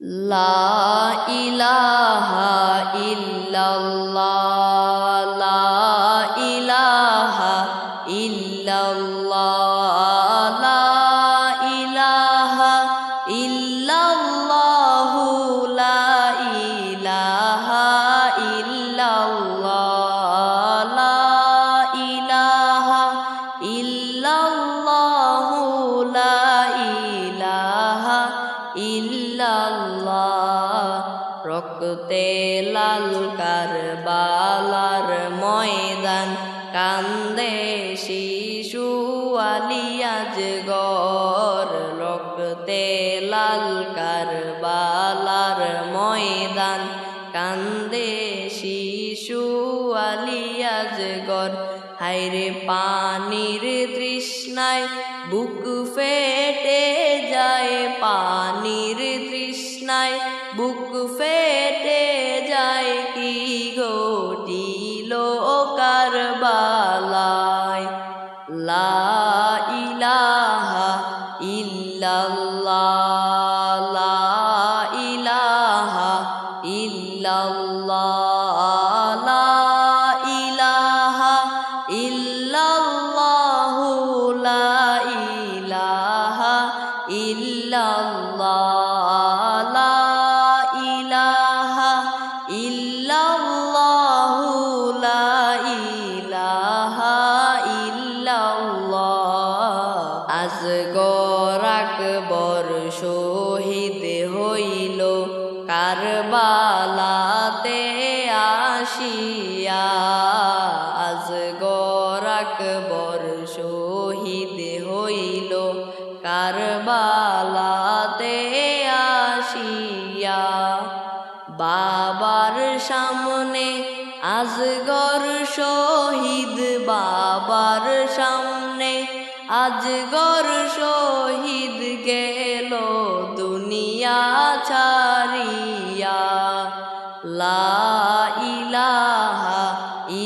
লা ইলাহা ইল্লাল্লাহ লা ইলাহা ইল্লাল্লাহ লা ইলাহা ইল্লাল্লাহু লা ইলাহা ইল্লাল্লাহ লা ইলাহা ইল্লাল্লাহু লা ইলাহা ইল্লাল্লাহ। রক্তে লাল কারবালার ময়দান, কান্দে শিশু আলী আজগর। রক্তে লাল কারবালার ময়দান, কান্দে শিশু আলী আজগর। হায়রে পানির তৃষ্ণায় বুক ফেটে যায়, পানির তৃষ্ণায় বুক ফেটে যায়। কি ঘটিল কারবালায়, লা ইলাহা ইল্লাল্লাহ লা ইলাহা ইল্লাল্লাহ লা ইলাহা ইল্লাল্লাহু লা ইলাহা ইল্লাল্লাহ লা ইলাহা ইল্লাল্লাহু লা ইলাহা ইল্লাল্লাহ। আজগর আকবর শহীদ হইল কারবালাতে আসিয়া। আজগর আকবর শহীদ হইল কারবালাতে আসিয়া। বাবার সামনে আজগর শহীদ, বাবার সামনে আজগর শহীদ গেল দুনিয়া ছাড়িয়া। লা ইলাহা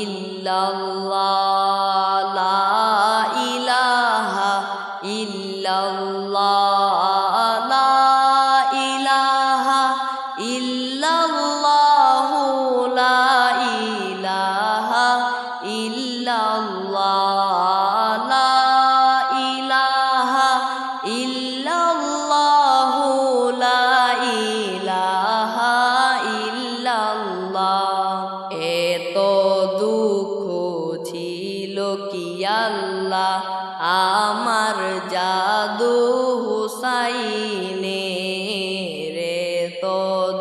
ইল্লাল্লাহ লা ইলাহা ইল্লাল্লাহ লা ইলাহা ইল্লাল্লাহু লা ইলাহা ইল্লাল্লাহ লা ইলাহা ইল্লাল্লাহু লা ইলাহা ইল্লাল্লাহ। এত দুঃখ ছিল কি আল্লাহ আমার জাদু হুসাইনের, এত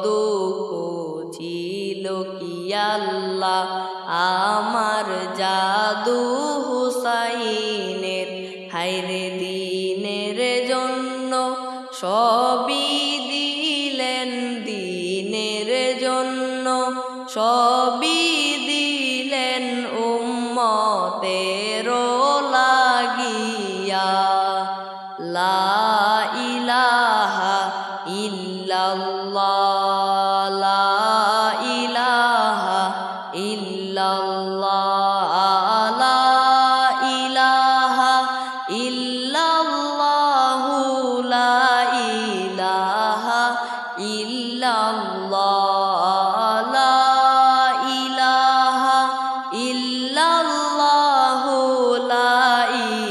দুঃখ ছিল কি আল্লাহ আমার জাদু হুসাইনের। হায়রে দিনের জন্য সবই দিলেন, দিনের জন্য সবই দিলেন উম্মতের লাগিয়া। লা ইলাহা ইল্লাল্লাহ লা ইলাহা ইল্লাল্লাহ লা ইলাহা ইল্লাল্লাহু লা ইলাহা ইল্লাল্লাহ লা ইলাহা ইল্লাল্লাহু লা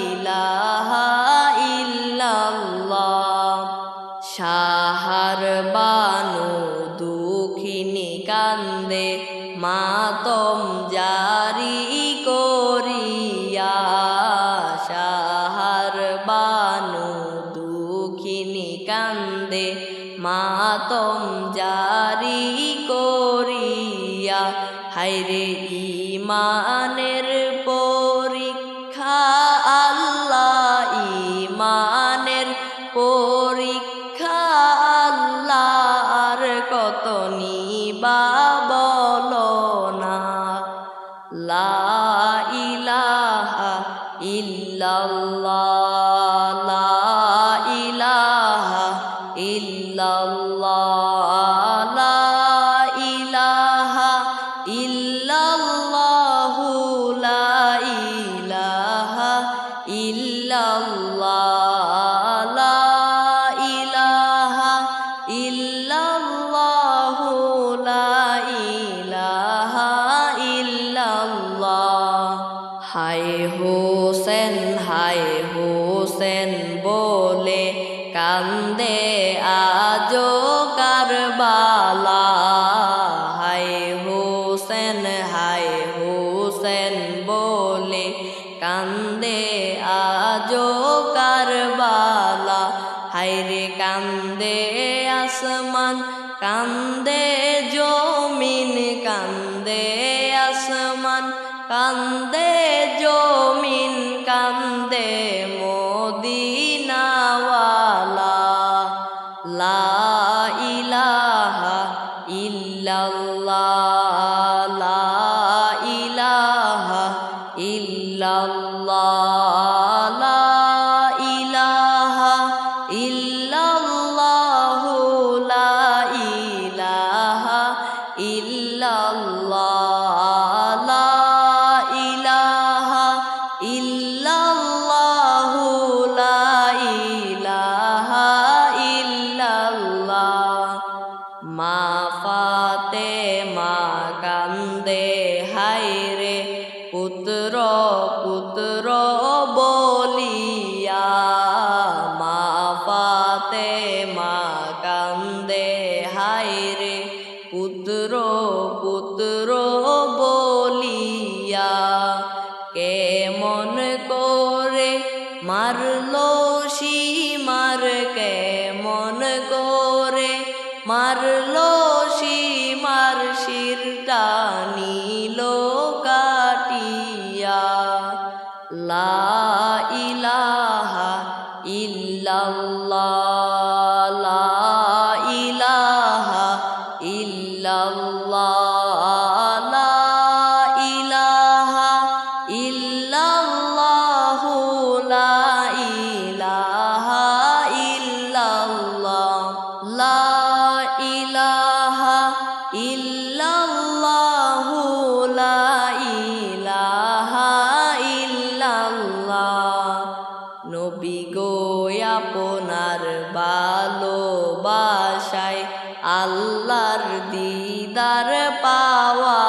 ইলাহা ইল্লাল্লাহ। সাহার বানু দুঃখিনী কান্দে মাতম জারি করিয়া। সাহার বানু দুঃখিনী কান্দে মাতম জারি করিয়া। হায়রে ইমানের পরীক্ষা আল্লাহ, ইমানের পরীক্ষা আল্লাহ আর কত নিবা বলো না। লা ইলাহা ইল্লাল্লাহ লা ইলাহা ইল্লাল্লাহ লা ইলাহা ইল্লাল্লাহু লা ইলাহা ইল্লাল্লাহ লা ইলাহা ইল্লাল্লাহ। আসমান, কান্দে জমিন, কান্দে আসমান, কান্দে জমিন, কান্দে মদিনাওয়ালা। লা ইলাহা ইল্লাল্লাহ, লা ইলাহা ইল্লাল্লাহ, লা ইলাহা ইল্লাল্লাহু, লা ইলাহা ইল্লাল্লাহ, লা ইলাহা ইল্লাল্লাহু, লা ইলাহা ইল্লাল্লাহ। মা ফাতেমা কান্দে হায়রে, পুত্র পুত্র বলিয়া। মা ফাতেমা কান্দে হায়রে, পুত্র পুত্র বলিয়া। কেমন করে মারলো সীমার, কেমন করে মারলো সীমার, শিরটা নিল কাটিয়া। লা ইলাহা ইল্লাল্লাহ, লা ইলাহা ইল্লাল্লাহ, লা ইলাহা ইল্লাল্লাহু, লা ইলাহা ইল্লাল্লাহ, লা ইলাহা ইল্লাল্লাহু, লা ইলাহা ইল্লাল্লাহ। নবী গো আপনার ভালোবাসায় আল্লাহর দিদার পাওয়া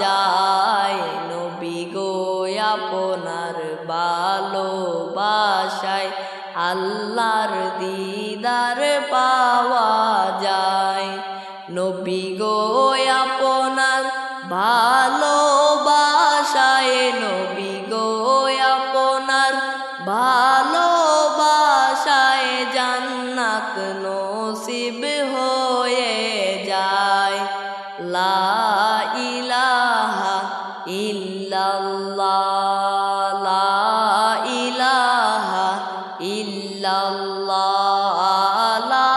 যায়। নবী গো আপনার ভালোবাসায় আল্লাহর দিদার পাওয়া যায়। নবী গো আপনার ভালোবাসায়, নবী গো আপনার ভালোবাসায় জান্নাত নসিব হয়ে যায়। লা ইলাহা ইল্লাল্লাহ, লা ইলাহা ইল্লাল্লাহ, লা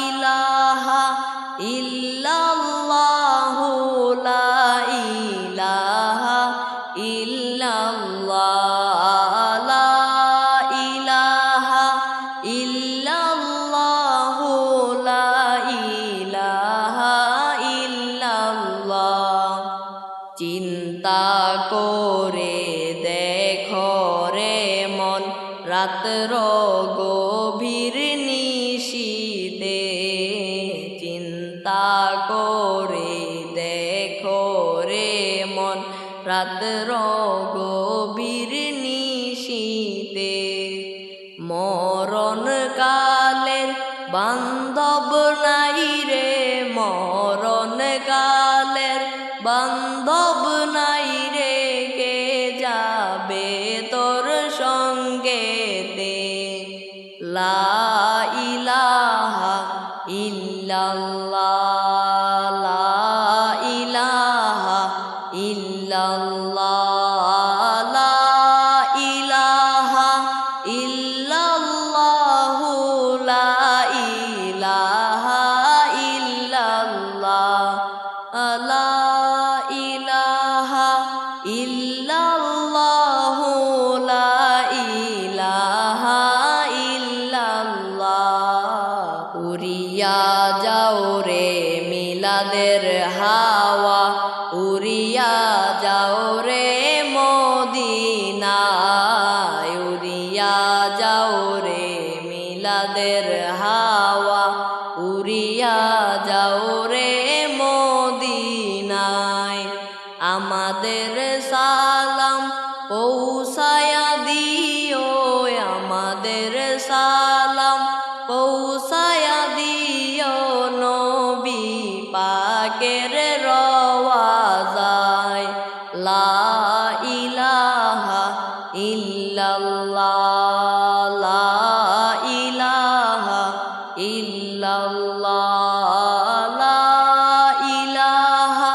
ইলাহা ইল্লাল্লাহু, লা ইলাহা ইল্লাল্লাহ, লা ইলাহা ইল্লাল্লাহু, লা ইলাহা ইল্লাল্লাহ। চিন্তা করে দেখো রে মন, রাত্র গভীর নিশীতে। চিন্তা করে দেখো রে মন, রাত্র গভীর নিশীতে। মরণ কালের বান্ধব নাই রে, মরণ কালের বান্ধব নাই রে, কে যাবে তোর সঙ্গেতে। লা ইলাহা ইল্লাল্লাহ, লা ইলাহা ইল্লাল্লাহ, লা ইলাহা ইল্লাল্লাহু, লা ইলাহা ইল্লাল্লাহ, লা ইলাহা ইল্লাল্লাহু, লা ইলাহা ইল্লাল্লাহ। উড়িয়া যাও রে মিলাদের হাওয়া, উড়িয়া যাও রে মদিনায়। উড়িয়া যাও রে মিলাদের হাওয়া, উড়িয়া যাও রে মদিনায়। আমাদের সালাম পৌঁছায়া দিও, আমাদের সালাম পৌঁছায়া দিও, নবী পাকের রওয়াজায়। লা ইলাহা ইল্লাল্লাহ, লা ইলাহা ইল্লাল্লাহ। লা ইলাহা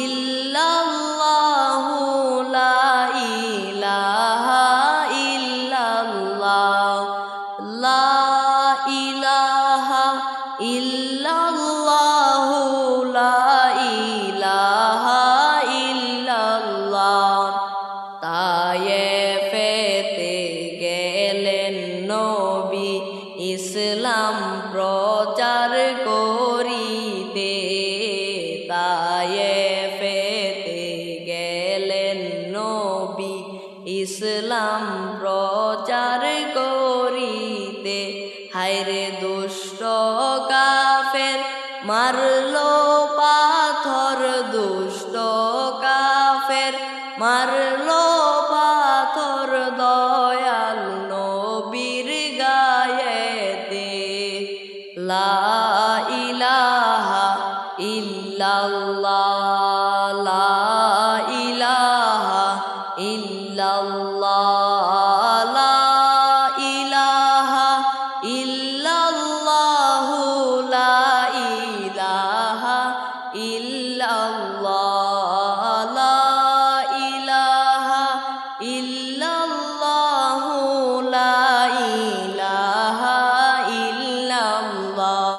ইল্লাল্লাহু লা ইলাহা ইল্লাল্লাহ লা ইলাহা ইল্লাল্লাহু লা ইলাহা ইল্লাল্লাহ তায়েফেতে গেলেন নবী ইসলাম প্রচার করিতে তায়েফেতে গেলেন নবী ইসলাম প্রচার করিতে হায়রে দুষ্ট কাফের মারলো পাথর দুষ্ট কাফের মারলো পাথর দয়াল নবীর গায়েতে লা ইলাহা ইল্লাল্লাহ